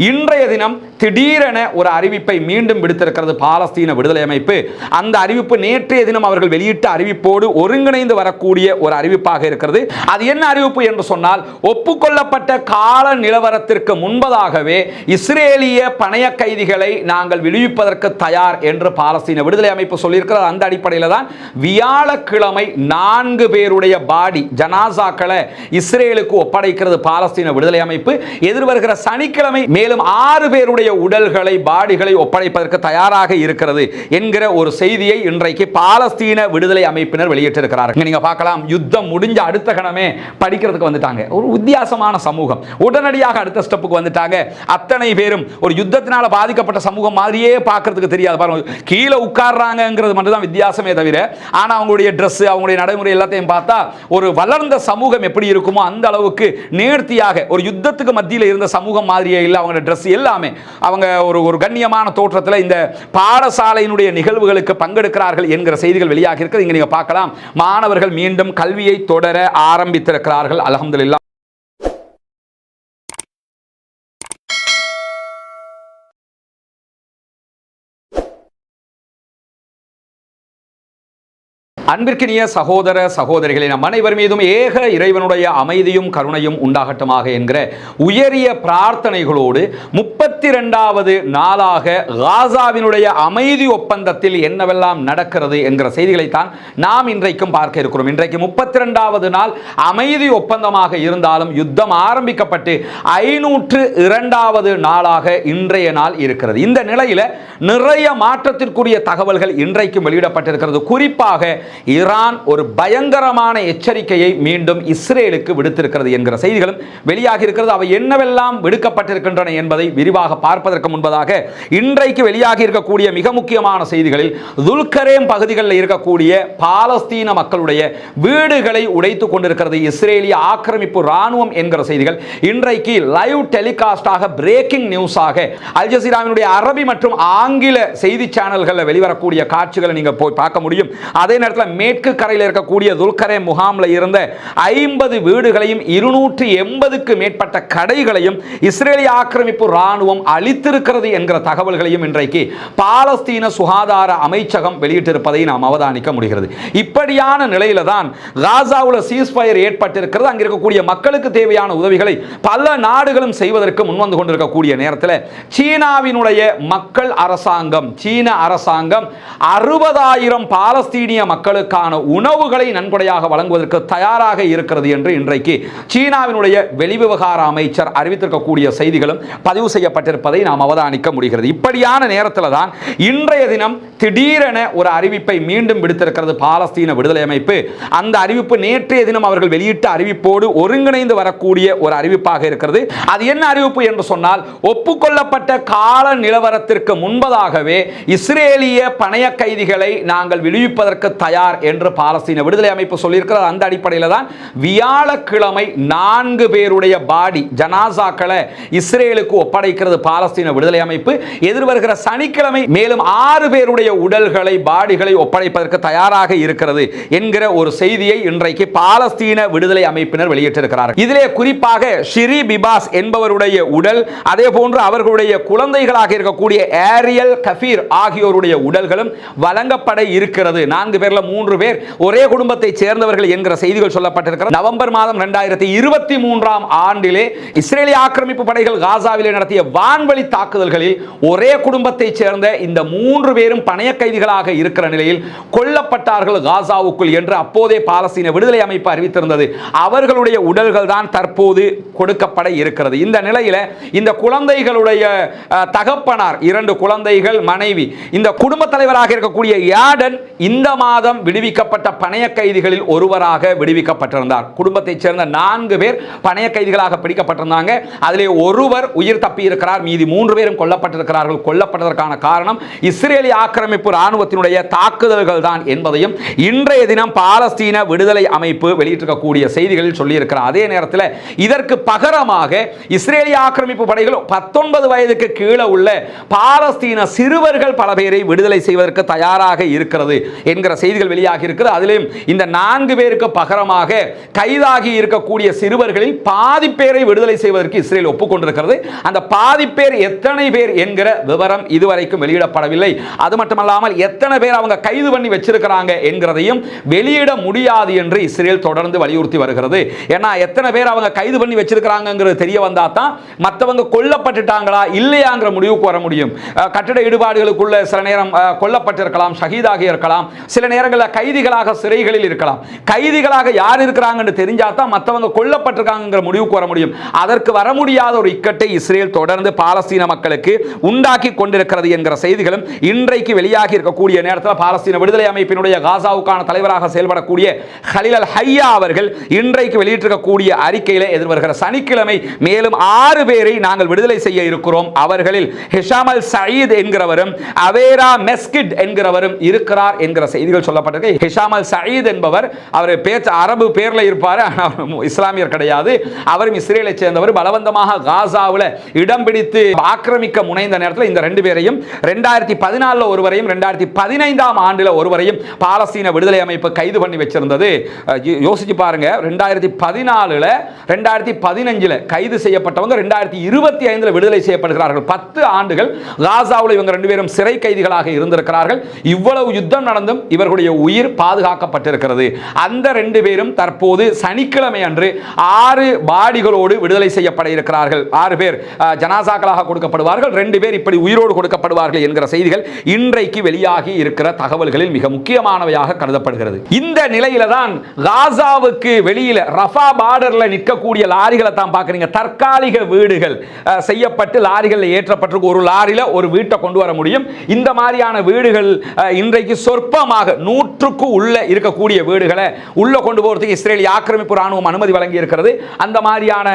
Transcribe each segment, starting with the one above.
இன்றைய தினம் திடீரென ஒரு அறிவிப்பை மீண்டும் விடுத்திருக்கிறது பாலஸ்தீன விடுதலை அமைப்பு. அந்த அறிவிப்பு நேற்றைய தினம் அவர்கள் வெளியிட்ட அறிவிப்போடு ஒருங்கிணைந்து வரக்கூடிய ஒரு அறிவிப்பாக இருக்கிறது. அது என்ன அறிவிப்பு என்று சொன்னால், ஒப்புக்கொள்ளப்பட்ட கால நிலவரத்திற்கு முன்பதாகவே இஸ்ரேலிய பணைய கைதிகளை நாங்கள் விடுவிப்பதற்கு தயார் என்று பாலஸ்தீன விடுதலை அமைப்பு சொல்லியிருக்கிறது. அந்த அடிப்படையில் தான் வியாழக்கிழமை 4 பேருடைய பாடி ஜனாசாக்களை இஸ்ரேலுக்கு ஒப்படைக்கிறது பாலஸ்தீன விடுதலை அமைப்பு. எதிர்வருகிற சனிக்கிழமை மேலும் 6 பேருடைய உடல்களை பாடிகளை ஒப்படைப்பதற்கு தயாராக இருக்கிறது என்கிற ஒரு செய்தியை இன்றைக்கு பாலஸ்தீன விடுதலை அமைப்பினர் வெளியிட்டிருக்கிறார்கள். நீங்க பார்க்கலாம், யுத்தம் முடிஞ்ச அடுத்த கணமே படிக்கிறதுக்கு வந்துட்டாங்க. ஒரு வித்தியாசமான சமூகம். உடனடியாக அடுத்த ஸ்டெப்புக்கு வந்துட்டாங்க. அத்தனை பேரும் ஒரு யுத்தத்தினால பாதிக்கப்பட்ட சமூகம் மாதிரியே பார்க்கிறதுக்கு தெரியாது. பாருங்க, கீழே உட்கார்றாங்கிறது மட்டும் தான் வித்தியாசமே தவிர, ஆனா அவங்களுடைய ட்ரெஸ், அவங்களுடைய நடைமுறை எல்லாத்தையும் பார்த்தா ஒரு வளர்ந்த சமூகம் எப்படி இருக்குமோ அந்த அளவுக்கு நேர்த்தியாக ஒரு யுத்தத்துக்கு மத்தியில் இருந்த சமூகம் மாதிரியே இல்லை. அவங்க ட்ரெஸ் எல்லாமே அவங்க ஒரு கண்ணியமான தோற்றத்தில் இந்த பாடசாலையினுடைய நிகழ்வுகளுக்கு பங்கெடுக்கிறார்கள் என்கிற செய்திகள் வெளியாக இருக்கிறது. இங்க நீங்க பார்க்கலாம், மாணவர்கள் மீண்டும் கல்வியை தொடர ஆரம்பித்திருக்கிறார்கள். அல்ஹம்துலில்லாஹ். அன்பிற்கினிய சகோதர சகோதரிகளே, நம் அனைவர் மீதும் ஏக இறைவனுடைய அமைதியும் கருணையும் உண்டாகட்டுமாக என்கிற உயரிய பிரார்த்தனைகளோடு 32வது நாளாக காசாவினுடைய அமைதி ஒப்பந்தத்தில் என்னவெல்லாம் நடக்கிறது என்கிற செய்திகளைத்தான் நாம் இன்றைக்கும் பார்க்க இருக்கிறோம். இன்றைக்கு 32வது நாள் அமைதி ஒப்பந்தமாக இருந்தாலும் யுத்தம் ஆரம்பிக்கப்பட்டு 502வது நாளாக இன்றைய நாள் இருக்கிறது. இந்த நிலையில் நிறைய மாற்றத்திற்குரிய தகவல்கள் இன்றைக்கும் வெளியிடப்பட்டிருக்கிறது. குறிப்பாக ஈரான் ஒரு பயங்கரமான எச்சரிக்கையை மீண்டும் இஸ்ரேலுக்கு விடுத்திருக்கிறது என்கிற செய்திகளும் வெளியாகி இருக்கிறது. அவை என்னவெல்லாம் விடுக்கப்பட்டிருக்கின்றன என்பதை விரிவாக பார்ப்பதற்கு முன்பதாக இன்றைக்கு வெளியாகி இருக்கக்கூடிய மிக முக்கியமான செய்திகளில் துல்கரேம் பகுதிகளில் இருக்கக்கூடிய பாலஸ்தீன மக்களுடைய வீடுகளை உடைத்துக் கொண்டிருக்கிறது இஸ்ரேலிய ஆக்கிரமிப்பு ராணுவம் என்கிற செய்திகள் இன்றைக்கு லைவ் டெலிகாஸ்டாக பிரேக்கிங் நியூஸாக அல் ஜசீராவினுடைய அரபி மற்றும் ஆங்கில செய்தி சேனல்களில் வெளிவரக்கூடிய காட்சிகளை நீங்க போய் பார்க்க முடியும். அதே நேரத்தில் மேற்கு கரையில் இருக்கக்கூடிய துல்கரேம் முகாமில் இருந்த 50 வீடுகளையும் 280க்கு மேற்பட்ட கடைகளையும் இஸ்ரேலிய ஆக்கிரமிப்பு ராணுவம் அளித்திருக்கிறது என்கிற தகவல்களையும் இன்றைக்கு பாலஸ்தீன சுகாதார அமைச்சகம் வெளியிட்டிருப்பதை நாம் அவதானிக்க முடிகிறது. இப்படியான நிலையில தான் காசாவுல சீஸ்ஃபயர் ஏற்பட்டிருக்கிறது. அங்க இருக்கக்கூடிய மக்களுக்கு தேவையான உதவிகளை பல நாடுகளும் செய்வதற்கு முன்வந்து கொண்டிருக்கக்கூடிய நேரத்தில் சீனாவினுடைய மக்கள் அரசாங்கம், சீன அரசாங்கம் 60,000 பாலஸ்தீனிய மக்களுக்கான உணவுகளை நன்கொடையாக வழங்குவதற்கு தயாராக இருக்கிறது என்று இன்றைக்கு சீனாவினுடைய வெளிவிவகார அமைச்சர் அறிவித்திருக்கக்கூடிய செய்திகளும் பதிவு செய்யப்பட்டிருப்பதை நாம் அவதானிக்க முடிகிறது. இப்படியான நேரத்தில் தான் இன்றைய தினம் திடீரென ஒரு அறிவிப்பை மீண்டும் விடுத்திருக்கிறது பாலஸ்தீன விடுதலை அமைப்பு. அந்த அறிவிப்பு நேற்றைய தினம் அவர்கள் வெளியிட்ட அறிவிப்போடு ஒருங்கிணைந்து வரக்கூடிய ஒரு அறிவிப்பாக இருக்கிறது. அது என்ன அறிவிப்பு என்று சொன்னால், ஒப்புக்கொள்ளப்பட்ட கால நிலவரத்திற்கு முன்பதாகவே இஸ்ரேலிய பணைய கைதிகளை நாங்கள் விடுவிப்பதற்கு தயார் என்று பாலஸ்தீன விடுதலை அமைப்பு சொல்லியிருக்கிறது. அந்த அடிப்படையில் தான் வியாழக்கிழமை 4 பேருடைய பாடி ஜனாசாக்களை இஸ்ரேலுக்கு ஒப்படைக்கிறது பாலஸ்தீன விடுதலை அமைப்பு. எதிர்வருகிற சனிக்கிழமை மேலும் 6 பேருடைய உடல்களை பாடிகளை ஒப்படைப்பதற்கு தயாராக இருக்கிறது என்கிற ஒரு செய்தியை இன்றைக்கு பாலஸ்தீன விடுதலை அமைப்பினர் வெளியிட்டிருக்கிறார்கள். இதிலே குறிப்பாக ஷிரி பிபாஸ் என்பவருடைய உடல், அதே போன்று அவர்களுடைய குழந்தைகளாக இருக்கக்கூடிய ஏரியல் கஃபீர் ஆகியோருடைய உடல்களும் வழங்கப்பட இருக்கிறது. 4 பேர்ல 3 பேர் ஒரே குடும்பத்தை சேர்ந்தவர்கள் என்கிற செய்திகள் சொல்லப்பட்டிருக்கிறது. நவம்பர் மாதம் 2023ஆம் ஆண்டிலே இஸ்ரேலிய ஆக்கிரமிப்பு படைகள் காசாவிலே நடத்திய வான்வழி தாக்குதல்களில் ஒரே குடும்பத்தை சேர்ந்த இந்த 3 பேரும் பணைய கைதிகளாக இருக்கிற நிலையில் கொல்லப்பட்டார்கள் காசாவுக்குள் என்று அப்போதே பாலஸ்தீன விடுதலை அமைப்பு அறிவித்திருந்தது. அவர்களுடைய உடல்கள் தான் தற்போது கொடுக்கப்பட இருக்கிறது. இந்த நிலையில இந்த குழந்தைகளுடைய தகப்பனார், 2 குழந்தைகள், மனைவி, இந்த குடும்ப தலைவராக இருக்கக்கூடிய யாடன் இந்த மாதம் விடுவிக்கப்பட்ட பணைய கைதிகளில் ஒருவராக விடுவிக்கப்பட்டிருந்தார். குடும்பத்தை சேர்ந்த 4 பேர் பணைய கைதிகளாக பிடிக்கப்பட்டிருந்தாங்க. அதிலே ஒருவர் உயிர் தப்பி இருக்கிறார். மீதி 3 பேரும் கொல்லப்பட்டிருக்கிறார்கள். கொல்லப்பட்டதற்கான காரணம் இஸ்ரேலிய ஆக்கிரமிப்பு ராணுவத்தினுடைய தாக்குதல்கள் தான் என்பதையும் இன்றைய தினம் பாலஸ்தீன விடுதலை அமைப்பு வெளியிட்டிருக்கக்கூடிய செய்திகளில் சொல்லியிருக்கிறார். அதே நேரத்தில் இதற்கு பகரமாக இஸ்ரேலிய ஆக்கிரமிப்பு படைகள் 19 வயதுக்கு கீழே உள்ள பாலஸ்தீன சிறுவர்கள் பல பேரை விடுதலை செய்வதற்கு தயாராக இருக்கிறது என்கிற செய்திகள் செய்திகள் வெளியாகி இருக்கிறது. அதிலும் இந்த 4 பேருக்கு பகரமாக கைதாகி இருக்கக்கூடிய சிறுவர்களில் பாதி பேரை விடுதலை செய்வதற்கு இஸ்ரேல் ஒப்புக்கொண்டிருக்கிறது. அந்த பாதி பேர் எத்தனை பேர் என்கிற விவரம் இதுவரைக்கும் வெளியிடப்படவில்லை. அது மட்டுமல்லாமல் எத்தனை பேர் அவங்க கைது பண்ணி வச்சிருக்கிறாங்க என்கிறதையும் வெளியிட முடியாது என்று இஸ்ரேல் தொடர்ந்து வலியுறுத்தி வருகிறது. ஏன்னா எத்தனை பேர் அவங்க கைது பண்ணி வச்சிருக்கிறாங்கிறது தெரிய வந்தா தான் மற்றவங்க கொல்லப்பட்டுட்டாங்களா இல்லையாங்கிற முடிவுக்கு வர முடியும். கட்டிட இடுபாடுகளுக்குள்ள சில நேரம் கொல்லப்பட்டிருக்கலாம், ஷஹீதாகி இருக்கலாம், சில நேரங்களில் கைதிகளாக சிறைகளில் இருக்கலாம். கைதிகளாக யார் இருக்கிறாங்கன்னு தெரிஞ்சா தான் மற்றவங்க கொல்லப்பட்டிருக்காங்கிற முடிவுக்கு வர முடியும். அதற்கு வர முடியாத ஒரு இக்கட்டை இஸ்ரேல் தொடர்ந்து பாலஸ்தீன மக்களுக்கு உண்டாக்கி கொண்டிருக்கிறது என்கிற செய்திகளும் இன்றைக்கு வெளியாகி இருக்கக்கூடிய நேரத்தில் பாலஸ்தீன விடுதலை அமைப்பினுடைய காசாவுக்கான தலைவராக செயல்படக்கூடிய ஹலீல் அல் ஹையா அவர்கள் இன்றைக்கு வெளியிட்டிருக்கக்கூடிய அறிக்கையில் எதிர்வருகிற சனிக்கிழமை மேலும் 6 பேரை நாங்கள் விடுதலை செய்ய இருக்கிறோம். அவர்களில் ஹிஷாம் அல் சயீத் என்கிறவரும் அவேரா மெஸ்கிட் என்கிறவரும் இருக்கிறார் என்கிற செய்திகள் சொல்லப்பட்டிருக்கு. ஹிஷாம் அல் சயீத் என்பவர் அவர் பேச்சு அரபு பேர்ல இருப்பார், இஸ்லாமியர் கிடையாது. அவரும் இஸ்ரேலை சேர்ந்தவர். பலவந்தமாக காசாவில் இடம் பிடித்து ஆக்கிரமிக்க முனைந்த நேரத்தில் இந்த 2 பேரையும் 2014 ஒருவரையும் 2015 ஆண்டில் ஒருவரையும் பாலஸ்தீன விடுதலை அமைப்பு கைது பண்ணி வச்சிருந்தது. யோசிச்சு பாருங்க, 2014 2015 கைது செய்யப்பட்டவங்க 2025 விடுதலை செய்யப்படுகிறார்கள். 10 ஆண்டுகள் காசாவில் இவங்க 2 பேரும் சிறை கைதிகளாக இருந்திருக்கிறார்கள். இவ்வளவு யுத்தம் நடந்தும் இவர்களுடைய உயிர் பாதுகாக்கப்பட்டிருக்கிறது. அந்த 2 பேரும் தற்போது சனிக்கிழமை அன்று 6 பாடிகளோடு விடுதலை செய்யப்பட இருக்கிறார்கள். 6 பேர் ஜனாசாக்களாக கொடுக்கப்படுவார்கள், 2 பேர் இப்படி உயிரோடு கொடுக்கப்படுவார்கள் என்கிற செய்திகள் இன்றைக்கு வெளியாகி இருக்கிற தகவல்களில் மிக முக்கியமானவையாக கருதப்படுகிறது. இந்த நிலையில தான் காசாவுக்கு வெளியில ரஃபா பார்டர்ல நிற்கக்கூடிய லாரிகளை தான் பார்க்குறீங்க. தற்காலிக வீடுகள் செய்யப்பட்டு லாரிகளில் ஏற்றப்பட்டிருக்கு. ஒரு லாரியில ஒரு வீட்டை கொண்டு வர முடியும். இந்த மாதிரியான வீடுகள் இன்றைக்கு சொற்பமாக 100க்கு உள்ள இருக்கக்கூடிய வீடுகளை உள்ள கொண்டு போகிறதுக்கு இஸ்ரேல் ஆக்கிரமிப்பு ராணுவம் அனுமதி வழங்கி இருக்கிறது. அந்த மாதிரியான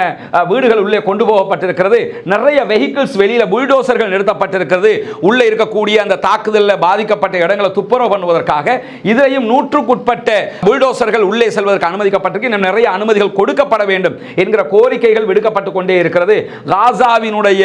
வீடுகள் உள்ளே கொண்டு போகப்பட்டிருக்கிறது. நிறைய வெஹிக்கிள்ஸ் வெளியில புல்டோசர்கள் நிறுத்தப்பட்டிருக்கிறது. உள்ளே இருக்கக்கூடிய அந்த தாக்குதலில் பாதிக்கப்பட்ட இடங்களை துப்புரவு பண்ணுவதற்காக இதையும் 100க்குட்பட்ட புல்டோசர்கள் உள்ளே செல்வதற்கு அனுமதிக்கப்பட்டிருக்கு. இன்னும் நிறைய அனுமதிகள் கொடுக்கப்பட வேண்டும் என்கிற கோரிக்கைகள் விடுக்கப்பட்டு கொண்டே இருக்கிறது. காசாவினுடைய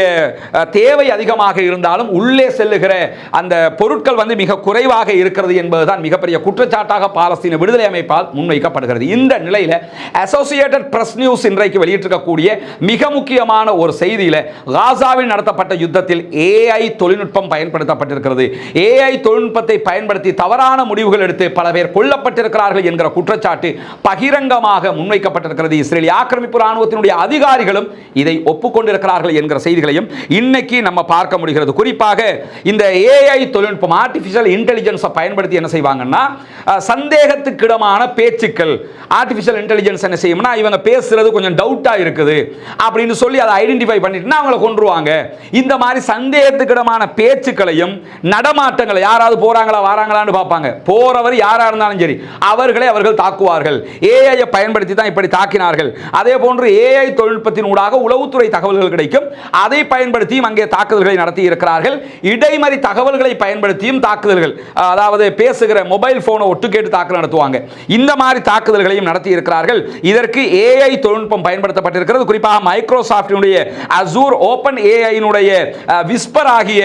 தேவை அதிகமாக இருந்தாலும் உள்ளே செல்லுகிற அந்த பொருட்கள் மிக குறைவாக இருக்கிறது என்பதுதான் மிகப்பெரிய குற்றச்சாட்டாக பாலஸ்தீன விடுதலை அமைப்பால் முன்வைக்கப்படுகிறது. இந்த நிலையில் அசோசியேட்டட் பிரஸ் நியூஸ் இன்றைக்கு வெளியிட்டிருக்கக்கூடிய மிக முக்கியமான ஒரு செய்தியில காசாவில் நடத்தப்பட்ட யுத்தத்தில் AI தொழில்நுட்பம் பயன்படுத்தப்பட்டிருக்கிறது. AI தொழில்நுட்பத்தை பயன்படுத்தி தவறான முடிவுகள் எடுத்து பல பேர் கொல்லப்பட்டிருக்கிறார்கள் என்கிற குற்றச்சாட்டு பகிரங்கமாக முன்வைக்கப்பட்டிருக்கிறது. இஸ்ரேல் ஆக்கிரமிப்பு ராணுவத்தினுடைய அதிகாரிகளும் இதை ஒப்புக்கொண்டிருக்கிறார்கள் என்கிற செய்திகளையும் இன்னைக்கு நம்ம பார்க்க முடிகிறது. குறிப்பாக இந்த AI தொழில்நுட்பம் ஆர்டிஃபிஷியல் இன்டெலிஜென்ஸை பயன்படுத்தி என்ன செய்வாங்கன்னா சந்தேகத்துக்கிடமான பேச்சுக்கள் ஆர்டிஃபிஷியல் இன்டெலிஜென்ஸ் என்ன செய்யும்னா இவங்க பேசுறது கொஞ்சம் டவுட்டா இருக்குது அப்படின்னு சொல்லி அதை ஐடென்டிஃபை பண்ணிட்டுனா அவங்கள கொன்றுவாங்க. இந்த மாதிரி சந்தேகத்துக்கிடமான பேச்சுக்களையும் நடமாட்டங்களை யாராவது போறாங்களா வராங்களான்னு பார்ப்பாங்க. போறவர் யாரா இருந்தாலும் சரி அவர்களை அவர்கள் தாக்குவார்கள். AI பயன்படுத்தி தான் இப்படி தாக்கினார்கள். அதே போன்று AI தொழில்நுட்பத்தின் ஊடாக உளவுத்துறை தகவல்கள் கிடைக்கும். அதை பயன்படுத்தியும் அங்கே தாக்குதல்களை நடத்தி இருக்கிறார்கள். இடைமறி தகவல்களை பயன்படுத்தியும் தாக்குதல்கள், அதாவது பேசுகிற மொபைல் போனை ஒட்டு கேட்டு தாக்குதல் நடத்துவாங்க. இந்த மாதிரி தாக்குதல்களையும் நடத்தி இருக்கிறார்கள். இதற்கு AI தொழில்நுட்பம் பயன்படுத்தப்பட்டிருக்கிறது. குறிப்பாக மைக்ரோசாஃப்டினுடைய அசூர், ஓபன் AI விஸ்பர் ஆகிய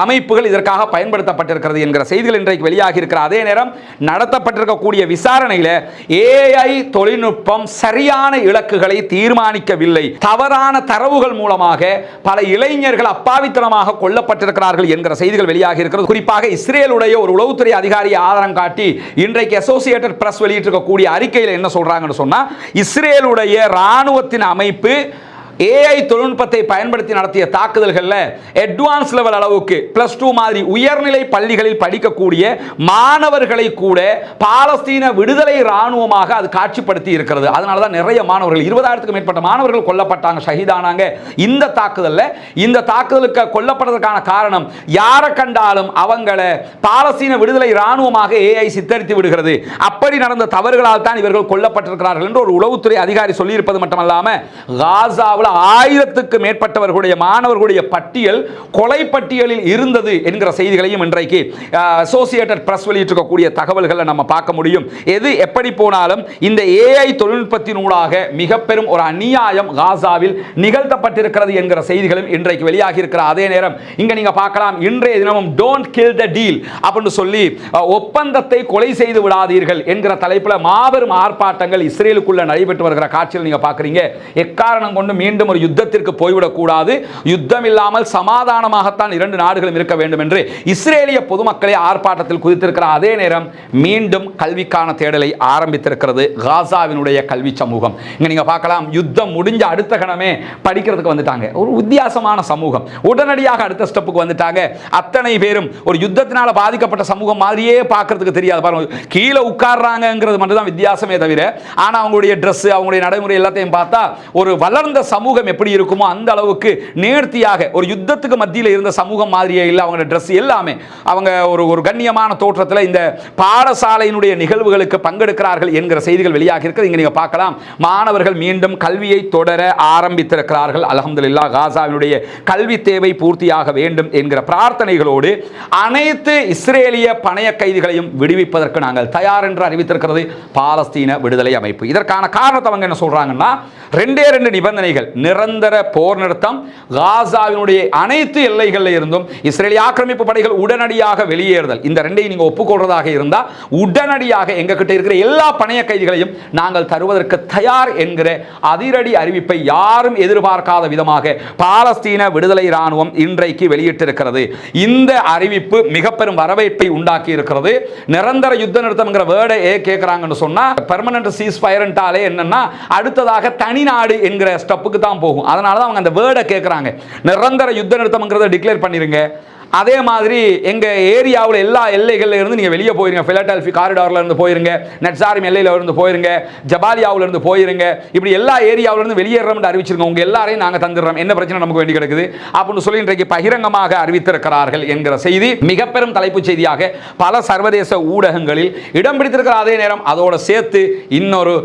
அமைப்புகள் இதற்காக பயன்படுத்தப்பட்டிருக்கிறது என்கிற செய்திகள் இன்றைக்கு வெளியாகி இருக்கிற அதே நேரம் நடத்தப்பட்டிருக்கக்கூடிய விசாரணையில் AI தொழில்நுட்பம் சரியான இலக்குகளை தீர்மானிக்கவில்லை. தவறான தரவுகள் மூலமாக பல இளைஞர்கள் அப்பாவித்தனமாக கொல்லப்பட்டிருக்கிறார்கள் என்கிற செய்திகள் வெளியாகி இருக்கிறது. குறிப்பாக இஸ்ரேலுடைய ஒரு உளவுத்துறை அதிகாரியை ஆதாரம் காட்டி இன்றைக்கு அசோசியேட்டட் பிரஸ் வெளியிட்டிருக்கக்கூடிய அறிக்கையில் என்ன சொல்றாங்கன்னு சொன்னா இஸ்ரேலுடைய ராணுவத்தின் அமைப்பு AI தொழில்நுட்பத்தை பயன்படுத்தி நடத்திய தாக்குதல்களில் அட்வான்ஸ் லெவல் அளவுக்கு +2 மாதிரி உயர்நிலை பள்ளிகளில் படிக்கக்கூடிய மாணவர்களை கூட பாலஸ்தீன விடுதலை ராணுவமாக அது காட்சிப்படுத்தி இருக்கிறது. அதனால தான் நிறைய மாணவர்கள் 20,000க்கும் மேற்பட்ட மாணவர்கள் கொல்லப்பட்டாங்க, ஷஹீதானாங்க இந்த தாக்குதலில். இந்த தாக்குதலுக்கு கொல்லப்பட்டதற்கான காரணம் யாரை கண்டாலும் அவங்கள பாலஸ்தீன விடுதலை ராணுவமாக AI சித்தரித்து விடுகிறது. அப்படி நடந்த தவறுகளால் தான் இவர்கள் கொல்லப்பட்டிருக்கிறார்கள் என்று ஒரு உளவுத்துறை அதிகாரி சொல்லியிருப்பது மட்டுமல்லாமல் காசாவில் பல ஆயிரத்துக்கு மேற்பட்டவர்களுடைய மாணவர்களுடைய பட்டியல் கொலை பட்டியலில் இருந்தது என்கிற செய்திகளையும் இன்றைக்கு அசோசியேட்டட் பிரஸ் வெளியிட்டிருக்கக்கூடிய தகவல்களை நம்ம பார்க்க முடியும். எது எப்படி போனாலும் இந்த ஏஐ தொழில்நுட்பத்தினூடாக மிக பெரும் ஒரு அநியாயம் காசாவில் நிகழ்த்தப்பட்டிருக்கிறது என்கிற செய்திகளும் இன்றைக்கு வெளியாகி இருக்கிற அதே நேரம் இங்க நீங்க பார்க்கலாம், இன்றைய தினமும் டோன்ட் கில் த டீல் அப்படின்னு சொல்லி ஒப்பந்தத்தை கொலை செய்து விடாதீர்கள் என்கிற தலைப்பில் மாபெரும் ஆர்ப்பாட்டங்கள் இஸ்ரேலுக்குள்ள நடைபெற்று வருகிற காட்சியில் நீங்க பார்க்குறீங்க. எக்காரணம் கொண்டு மீண்டும் ஒரு யுத்தத்திற்கு போய்விடக்கூடாது, யுத்தம் இல்லாமல் சமாதானமாகத்தான் இரண்டு நாடுகளும் இருக்க வேண்டும் என்று இஸ்ரேலிய பொதுமக்களை ஆர்ப்பாட்டத்தில் குதித்திருக்கிற அதே நேரம் மீண்டும் கல்விக்கான தேடலை ஆரம்பித்திருக்கிறது காசாவினுடைய கல்வி சமூகம். இங்க நீங்க பார்க்கலாம், யுத்தம் முடிஞ்ச அடுத்த கணமே படிக்கிறதுக்கு வந்துட்டாங்க. ஒரு வித்தியாசமான சமூகம். உடனடியாக அடுத்த ஸ்டெப்புக்கு வந்துட்டாங்க. அத்தனை பேரும் ஒரு யுத்தத்தினால பாதிக்கப்பட்ட சமூகம் மாதிரியே பார்க்கறதுக்கு தெரியாது. பாருங்க, கீழே உட்கார்றாங்கிறது மட்டும் தான் வித்தியாசமே தவிர, ஆனா அவங்களுடைய ட்ரெஸ், அவங்களுடைய நடைமுறை எல்லாத்தையும் பார்த்தா ஒரு வளர்ந்த சமூகம் எப்படி இருக்குமோ அந்த அளவுக்கு நேர்த்தியாக ஒரு யுத்தத்துக்கு மத்தியில் இருந்த சமூகம் மாதிரியே இல்லை. அவங்க ட்ரெஸ் எல்லாமே அவங்க ஒரு கண்ணியமான தோற்றத்தில் இந்த பாடசாலையினுடைய நிகழ்வுகளுக்கு பங்கெடுக்கிறார்கள் என்கிற செய்திகள் வெளியாக இருக்கிறது. இங்க நீங்க பார்க்கலாம், மாணவர்கள் மீண்டும் கல்வியை தொடர ஆரம்பித்திருக்கிறார்கள். அல்ஹம்துலில்லாஹ், காசாவினுடைய கல்வி தேவை பூர்த்தியாக வேண்டும் என்கிற பிரார்த்தனைகளோடு அனைத்து இஸ்ரேலிய பணைய கைதிகளையும் விடுவிப்பதற்கு நாங்கள் தயார் என்று அறிவித்திருக்கிறது பாலஸ்தீன விடுதலை அமைப்பு. இதற்கான காரணத்தை அவங்க என்ன சொல்றாங்கன்னா, ரெண்டே நிபந்தனைகள்: நிரந்தர போர் நிறுத்தம், காசாவினுடைய அனைத்து எல்லைகளில் இருந்தும் இஸ்ரேலிய ஆக்கிரமிப்பு படைகள் உடனடியாக வெளியேறுதல். இந்த ரெண்டையும் நீங்க ஒப்புக்கொள்றதாக இருந்தா உடனடியாக எங்க கிட்ட இருக்கிற எல்லா பணைய கைதிகளையும் நாங்கள் தருவதற்கு தயார் என்கிற அதிரடி அறிவிப்பை யாரும் எதிர்பார்க்காத விதமாக பாலஸ்தீன விடுதலை ராணுவம் இன்றைக்கு வெளியிட்டிருக்கிறது. இந்த அறிவிப்பு மிக பெரும் வரவேற்பை உண்டாக்கி இருக்கிறது. நிரந்தர யுத்த நிறுத்தம்ங்கிற வேர்டை கேட்கிறாங்கன்னு சொன்னா, பெர்மனன்ட் சீஸ் ஃபயர்ன்றாலே என்னன்னா அடுத்ததாக தனிநாடு என்கிற ஸ்டெப்புக்கு தான் போகும். அதனால தான் அவங்க அந்த வேர்டை கேட்குறாங்க. நிரந்தர யுத்த நிறுத்தம்ங்கிறத டிக்ளேர் பண்ணிருங்க. அதே மாதிரி எங்க ஏரியாவில் எல்லா எல்லைகளில் இருந்து நீங்க வெளியே போயிருங்க. பிலடெல்பி காரிடார்ல இருந்து போயிருங்க, நெட்சாரிம் எல்லையில இருந்து போயிருங்க, ஜபாலியாவில் இருந்து போயிருங்க. இப்படி எல்லா ஏரியாவில இருந்து வெளியேறோம்னு அறிவிச்சிருங்க. உங்க எல்லாரையும் நாங்க தந்துடுறோம், என்ன பிரச்சனை நமக்கு வேண்டி கிடக்குது அப்படின்னு சொல்லி இன்றைக்கு பகிரங்கமாக அறிவித்திருக்கிறார்கள் என்கிற செய்தி மிக பெரும் தலைப்புச் செய்தியாக பல சர்வதேச ஊடகங்களில் இடம் பிடித்திருக்கிற அதே நேரம் அதோட சேர்த்து இன்னொரு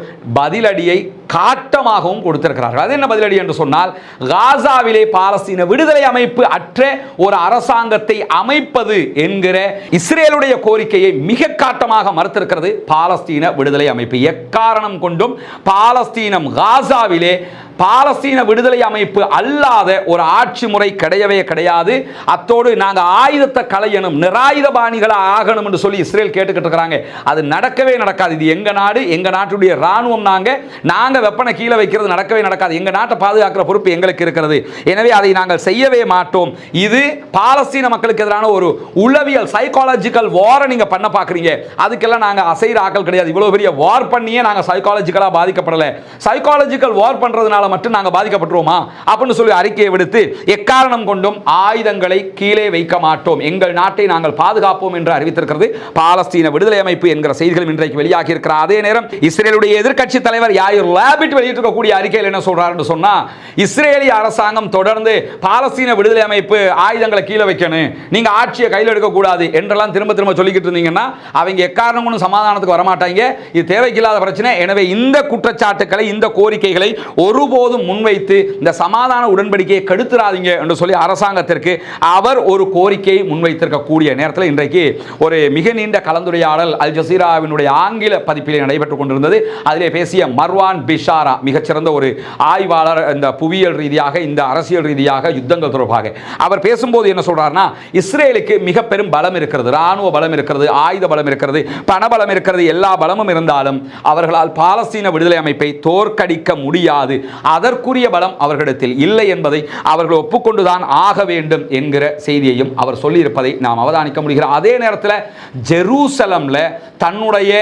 பதிலடியை காட்டமாகவும் கொடுத்திருக்கிறார்கள். அது என்ன பதிலடி என்று சொன்னால், காசாவிலே பாலஸ்தீன விடுதலை அமைப்பு அற்ற ஒரு அரசாங்கத்தை அமைப்பது என்கிற இஸ்ரேலுடைய கோரிக்கையை மிக காட்டமாக மறுத்திருக்கிறது பாலஸ்தீன விடுதலை அமைப்பு. எக்காரணம் கொண்டும் பாலஸ்தீனம் காசாவிலே பாலஸ்தீன விடுதலை அமைப்பு அல்லாத ஒரு ஆட்சி முறை கிடையவே கிடையாது. அத்தோடு நாங்கள் ஆயுதத்தை களையணும், நிராயுதபாணிகளை ஆகணும் என்று சொல்லி இஸ்ரேல் கேட்டுக்கிட்டு இருக்கிறாங்க. அது நடக்கவே நடக்காது. இது எங்க நாடு, எங்க நாட்டுடைய ராணுவம். நாங்க வெப்பனை கீழே வைக்கிறது நடக்கவே நடக்காது. எங்க நாட்டை பாதுகாக்கிற பொறுப்பு எங்களுக்கு இருக்கிறது. எனவே அதை நாங்கள் செய்யவே மாட்டோம். இது பாலஸ்தீன மக்களுக்கு எதிரான ஒரு உளவியல் சைக்காலஜிக்கல் வாரை நீங்க பண்ண பாக்குறீங்க. அதுக்கெல்லாம் நாங்க அசைற ஆக்கள் கிடையாது. இவ்வளவு பெரிய வார் பண்ணியே நாங்க சைக்காலஜிக்கலா பாதிக்கப்படல. சைக்காலஜிக்கல் வார் பண்றதுனால மட்டும் நாங்க பாதிக்கப்பட்டுருவோமா அப்படின்னு சொல்லி அறிக்கையை விடுத்து, எக்காரணம் கொண்டும் ஆயுதங்களை கீழே வைக்க மாட்டோம், எங்கள் நாட்டை நாங்கள் பாதுகாப்போம் என்று அறிவித்திருக்கிறது பாலஸ்தீன விடுதலை அமைப்பு என்கிற செய்திகளும் இன்றைக்கு வெளியாகி இருக்கிற அதே நேரம் இஸ்ரேலுடைய எதிர்க்கட்சி தலைவர் யாயிர் லாபிட் வெளியிட்டிருக்கக்கூடிய அறிக்கையில் என்ன சொல்றாருன்னு சொன்னா, இஸ்ரேலிய அரசாங்கம் தொடர்ந்து பாலஸ்தீன விடுதலை அமைப்பு ஆயுதங்களை கீழே வைக்கணும், நீங்க ஆட்சியை கையில் எடுக்க கூடாது என்றெல்லாம் திரும்ப திரும்ப சொல்லிக்கிட்டு இருந்தீங்கன்னா அவங்க எக்காரணம் கொண்டும் சமாதானத்துக்கு வரமாட்டாங்க. இது தேவையில்லாத பிரச்சனை. எனவே இந்த குற்றச்சாட்டுக்களை, இந்த கோரிக்கைகளை ஒருபோதும் முன்வைத்து இந்த சமாதான உடன்படிக்கையை கெடுத்துறாதீங்க என்று சொல்லி அரசாங்கத்திற்கு அவர் ஒரு கோரிக்கையை முன்வைத்திருக்கக்கூடிய நேரத்தில் இன்றைக்கு ஒரு மிக நீண்ட கலந்துரையாடல் அல் ஜசீராவினுடைய ஆங்கில பதிப்பிலே நடைபெற்றுக் கொண்டிருந்தது. அதிலே பேசிய மர்வான் பிஷாரா மிகச்சிறந்த ஒரு ஆய்வாளர், இந்த புவியியல் ரீதியாக, இந்த அரசியல் ரீதியாக, யுத்தங்கள் தொடர்பாக அவர் பேசும்போது என்ன சொல்றாருன்னா, இஸ்ரேலுக்கு மிக பெரும் பலம் இருக்கிறது, ராணுவ பலம் இருக்கிறது, ஆயுத பலம் இருக்கிறது, பண பலம் இருக்கிறது. எல்லா பலமும் இருந்தாலும் அவர்களால் பாலஸ்தீன விடுதலை அமைப்பை தோற்கடிக்க முடியாது. அதற்குரிய பலம் அவர்களிடத்தில் இல்லை என்பதை அவர்கள் ஒப்புக்கொண்டுதான் ஆக வேண்டும் என்கிற செய்தியையும் அவர் சொல்லியிருப்பதை நாம் அவதானிக்க முடிகிறது. அதே நேரத்தில் ஜெருசலம்ல தன்னுடைய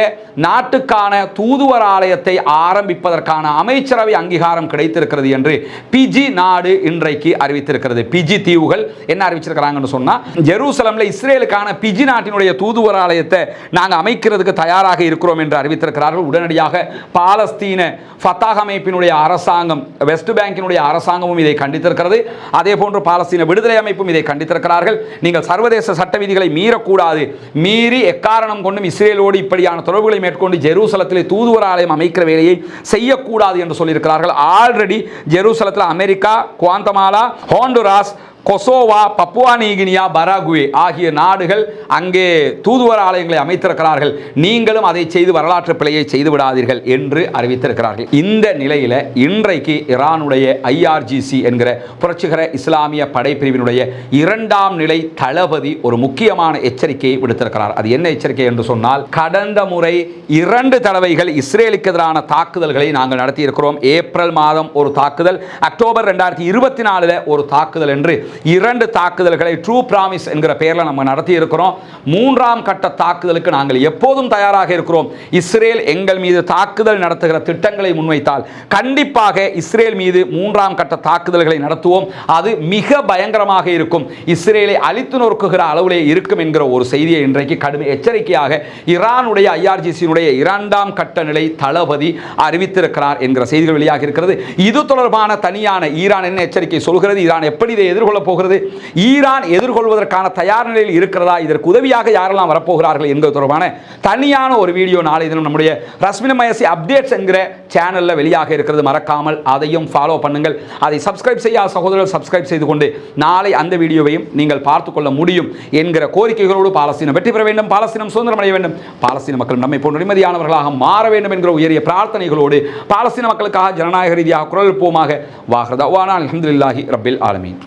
நாட்டுக்கான தூதுவர் ஆலயத்தை ஆரம்பிப்பதற்கான அமைச்சரவை அங்கீகாரம் கிடைத்திருக்கிறது என்று பிஜி நாடு இன்றைக்கு அறிவித்திருக்கிறது. பிஜி தீவுகள் என்ன அறிவிச்சிருக்கிறாங்கன்னு சொன்னா, ஜெருசலம்ல இஸ்ரேலுக்கான பிஜி நாட்டினுடைய தூதுவர் ஆலயத்தை நாங்கள் அமைக்கிறதுக்கு தயாராக இருக்கிறோம் என்று அறிவித்திருக்கிறார்கள். உடனடியாக பாலஸ்தீன ஃபத்தாஹ் அமைப்பினுடைய அரசாங்கம் அரசாங்கம், வெஸ்ட் பேங்கினுடைய அரசாங்கமும் இதை கண்டித்திருக்கிறது. அதே போன்று பாலஸ்தீன விடுதலை அமைப்பும் இதை கண்டித்திருக்கிறார்கள். நீங்கள் சர்வதேச சட்ட விதிகளை மீறக்கூடாது, மீறி எக்காரணம் கொண்டும் இஸ்ரேலோடு இப்படியான தொடர்புகளை மேற்கொண்டு ஜெருசலத்திலே தூதுவர் ஆலயம் அமைக்கிற வேலையை செய்யக்கூடாது என்று சொல்லியிருக்கிறார்கள். ஆல்ரெடி ஜெருசலத்தில் America, Guatemala, Honduras, Kosovo, Papua New Guinea, Paraguay ஆகிய நாடுகள் அங்கே தூதுவர் ஆலயங்களை அமைத்திருக்கிறார்கள். நீங்களும் அதை செய்து வரலாற்று பிழையை செய்து விடாதீர்கள் என்று அறிவித்திருக்கிறார்கள். இந்த நிலையில் இன்றைக்கு ஈரானுடைய IRGC என்கிற புரட்சிகர இஸ்லாமிய படைப்பிரிவினுடைய 2ஆம் நிலை தளபதி ஒரு முக்கியமான எச்சரிக்கையை விடுத்திருக்கிறார். அது என்ன எச்சரிக்கை என்று சொன்னால், கடந்த முறை 2 தடவைகள் இஸ்ரேலுக்கு எதிரான தாக்குதல்களை நாங்கள் நடத்தியிருக்கிறோம். ஏப்ரல் மாதம் ஒரு தாக்குதல், அக்டோபர் 2024 ஒரு தாக்குதல் என்று 2 தாக்குதல்களை ட்ரூ பிராமிஸ் என்கிற பெயரில் நம்ம நடத்தி இருக்கிறோம். 3ஆம் கட்ட தாக்குதலுக்கு நாங்கள் எப்போதும் தயாராக இருக்கிறோம். இஸ்ரேல் எங்கள் மீது தாக்குதல் நடத்துகிற திட்டங்களை முன்வைத்தால் கண்டிப்பாக இஸ்ரேல் மீது 3ஆம் கட்ட தாக்குதல்களை நடத்துவோம். அது மிக பயங்கரமாக இருக்கும், இஸ்ரேலை அழித்து நொறுக்குகிற அளவிலே இருக்கும் என்கிற ஒரு செய்தியை இன்றைக்கு கடுமை எச்சரிக்கையாக ஈரானுடைய IRGC-னுடைய 2ஆம் கட்ட நிலை தளபதி அறிவித்திருக்கிறார் என்கிற செய்திகள் வெளியாக இருக்கிறது. இது தொடர்பான தனியான ஈரான் என்ன எச்சரிக்கை சொல்கிறது, ஈரான் எப்படி இதை எதிர்கொள்ள போகிறது, ஈரான் எதிர்கொள்வதற்கான தயார் நிலையில் இருக்கிறதா, இதற்கு உதவியாக யாரெல்லாம் வரப்போகிறார்கள் என்பது தொடர்பான தனியான ஒரு வீடியோ நாளை தினம் நம்முடைய ரஸ்மின் மயசி அப்டேட்ஸ் என்கிற சேனலில் வெளியாக இருக்கிறது. மறக்காமல் அதையும் ஃபாலோ பண்ணுங்கள். அதை சப்ஸ்கிரைப் செய்ய சகோதரர்கள் சப்ஸ்கிரைப் செய்து கொண்டு நாளை அந்த வீடியோவையும் நீங்கள் பார்த்துக் கொள்ள முடியும் என்கிற கோரிக்கைகளோடு பாலஸ்தீனம் வெற்றி பெற வேண்டும், பாலஸ்தீனம் சுதந்திரம் அடைய வேண்டும், பாலஸ்தீன மக்கள் நம்மை போன்ற நிம்மதியானவர்களாக மாற வேண்டும் என்கிற உயரிய பிரார்த்தனைகளோடு பாலஸ்தீன மக்களுக்காக ஜனநாயக ரீதியாக குரல் எழுப்புவோமாக. வாஹ்ரதவானா அல்ஹம்துலில்லாஹி ரப்பில் ஆலமீன்.